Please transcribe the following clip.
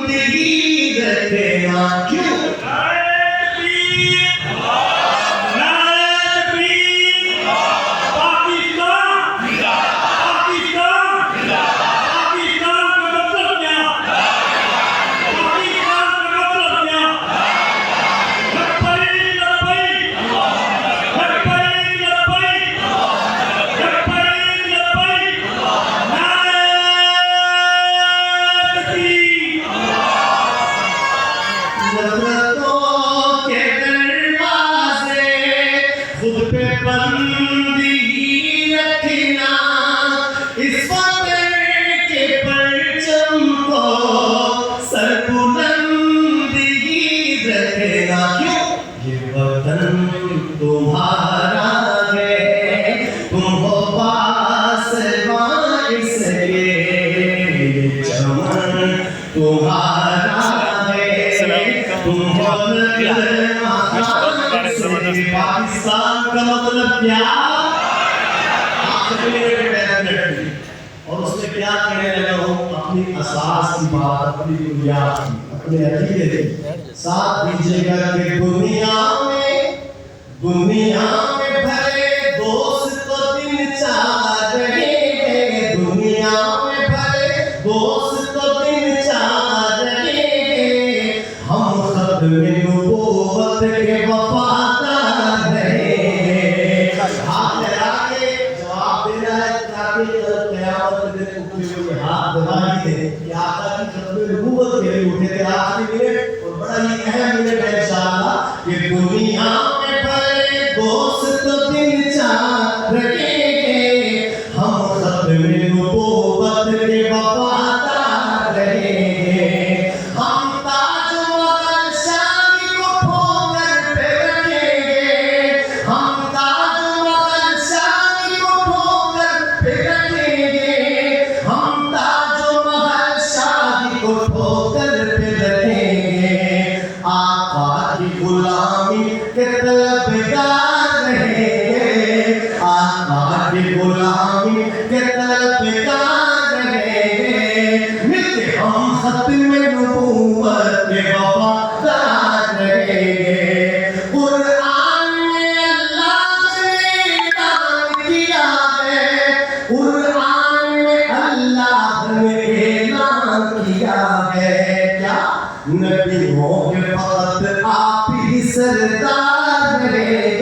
بندگی رکھنا کیوں خود پہ بندگی رکھنا اس وطن کے پرچم کو سر بلندگی رکھنا کیوں یہ وطن تمہارا ہے تم ہو پاسباں اس کے یہ چمن تمہارا ہے تم ہو پاکستان کا مطلب کیا اور اس میں کیا کہنے لگا ہوں اپنی اساس کی بات اپنی بنیاد کی اپنے عقیدے کی ساتھ دیجیے گا کہ دنیا میں بھلے دوست تو دن چاہ رہے ہیں دنیا میں بھلے دوست تو دن چاہ رہے ہیں ہم ختم نبوت کے وفادار رہے ہاتھ لگا کے جواب دینا ہے تاکہ قیامت کے دن اٹھے ہاتھ دبائی دے کہ آقا کی ختم نبوت کے لیے اٹھے تھے آخری منٹ اور بڑا ہی اہم منٹ ہے انشاءاللہ کہ دنیا میں بھلے دوست تو دن چاہ رہے ہیں ہم ختم نبوت کے وفادار رہے ہیں ہم تاج محل شانی کو ٹھوکر پہ رکھیں گے ہم تاج محل شانی کو ٹھوکر پہ رکھیں گے ہم تاج محل شانی کو ٹھوکر پہ رکھیں گے آقا کی غلامی کے طلبگار رہیں گے آقا کی غلامی کے طلبگار رہیں گے ملتے ہم ختم نبوت کے وفادار رہیں گے قرآن میں اللہ نے اعلان کیا ہے قرآن میں اللہ نے اعلان کیا ہے کیا نبیوں کے فقط آپ ہی سردار رہیں